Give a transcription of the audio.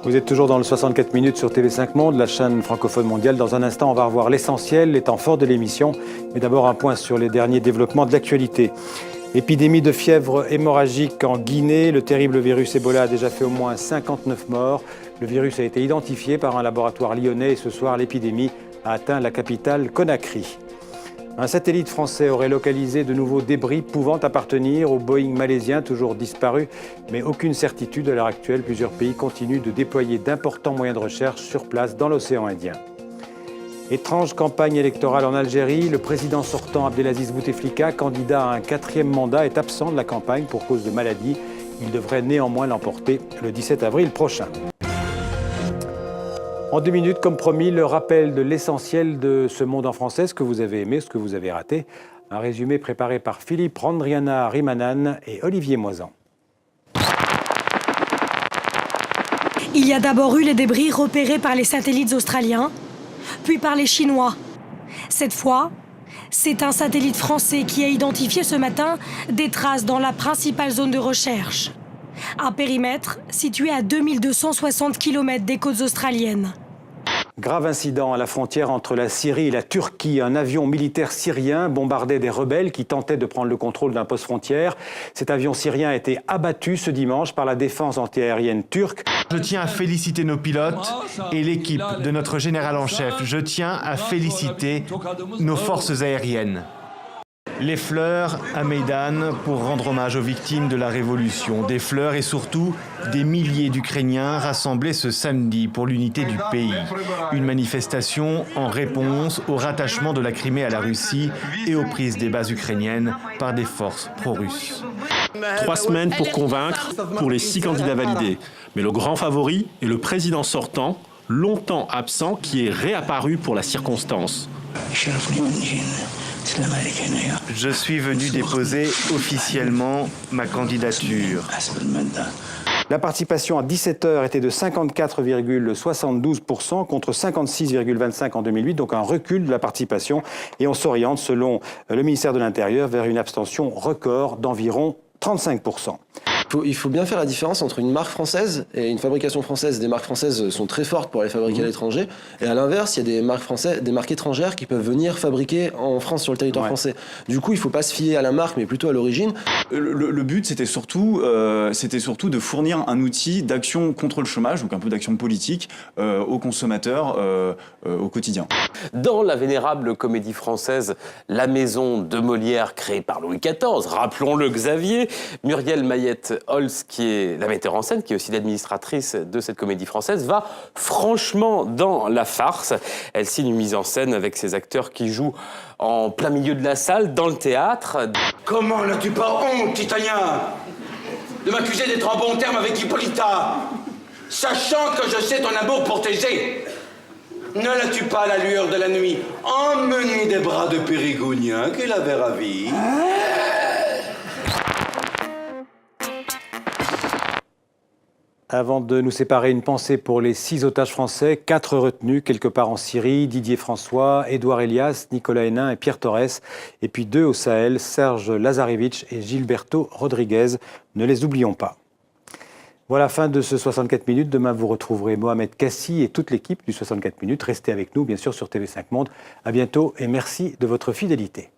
Vous êtes toujours dans le 64 minutes sur TV5 Monde, la chaîne francophone mondiale. Dans un instant, on va revoir l'essentiel, les temps forts de l'émission. Mais d'abord, un point sur les derniers développements de l'actualité. Épidémie de fièvre hémorragique en Guinée. Le terrible virus Ebola a déjà fait au moins 59 morts. Le virus a été identifié par un laboratoire lyonnais et ce soir, l'épidémie a atteint la capitale Conakry. Un satellite français aurait localisé de nouveaux débris pouvant appartenir au Boeing malaisien toujours disparu, mais aucune certitude à l'heure actuelle. Plusieurs pays continuent de déployer d'importants moyens de recherche sur place dans l'océan Indien. Étrange campagne électorale en Algérie. Le président sortant Abdelaziz Bouteflika, candidat à un 4e mandat, est absent de la campagne pour cause de maladie. Il devrait néanmoins l'emporter le 17 avril prochain. En 2 minutes, comme promis, le rappel de l'essentiel de ce monde en français, ce que vous avez aimé, ce que vous avez raté. Un résumé préparé par Philippe Randriana Rimanan et Olivier Moisan. Il y a d'abord eu les débris repérés par les satellites australiens, puis par les Chinois. Cette fois, c'est un satellite français qui a identifié ce matin des traces dans la principale zone de recherche. Un périmètre situé à 2260 km des côtes australiennes. Grave incident à la frontière entre la Syrie et la Turquie. Un avion militaire syrien bombardait des rebelles qui tentaient de prendre le contrôle d'un poste frontière. Cet avion syrien a été abattu ce dimanche par la défense antiaérienne turque. Je tiens à féliciter nos pilotes et l'équipe de notre général en chef. Je tiens à féliciter nos forces aériennes. Les fleurs à Meydan pour rendre hommage aux victimes de la Révolution. Des fleurs et surtout des milliers d'Ukrainiens rassemblés ce samedi pour l'unité du pays. Une manifestation en réponse au rattachement de la Crimée à la Russie et aux prises des bases ukrainiennes par des forces pro-russes. 3 semaines pour convaincre pour les 6 candidats validés. Mais le grand favori est le président sortant, longtemps absent, qui est réapparu pour la circonstance. Je suis venu déposer officiellement ma candidature. La participation à 17h était de 54,72% contre 56,25% en 2008, donc un recul de la participation. Et on s'oriente, selon le ministère de l'Intérieur, vers une abstention record d'environ 35%. Il faut bien faire la différence entre une marque française et une fabrication française. Des marques françaises sont très fortes pour aller fabriquer à l'étranger. Et à l'inverse, il y a des marques françaises, des marques étrangères qui peuvent venir fabriquer en France sur le territoire français. Du coup, il ne faut pas se fier à la marque, mais plutôt à l'origine. Le but, c'était surtout de fournir un outil d'action contre le chômage, donc un peu d'action politique, aux consommateurs au quotidien. Dans la vénérable comédie française La Maison de Molière, créée par Louis XIV, rappelons-le Xavier, Muriel Mayette-Holz, qui est la metteur en scène, qui est aussi l'administratrice de cette comédie française, va franchement dans la farce. Elle signe une mise en scène avec ses acteurs qui jouent en plein milieu de la salle, dans le théâtre. Comment n'as-tu pas honte, Titanien, de m'accuser d'être en bon terme avec Hippolyta, sachant que je sais ton amour pour Thésée? Ne l'as-tu pas à la lueur de la nuit emmené des bras de Périgonien qu'il avait ravi? Avant de nous séparer, une pensée pour les 6 otages français, 4 retenus quelque part en Syrie, Didier François, Édouard Elias, Nicolas Hénin et Pierre Torres, et puis 2 au Sahel, Serge Lazarevich et Gilberto Rodriguez. Ne les oublions pas. Voilà, fin de ce 64 minutes. Demain, vous retrouverez Mohamed Kassi et toute l'équipe du 64 minutes. Restez avec nous, bien sûr, sur TV5 Monde. À bientôt et merci de votre fidélité.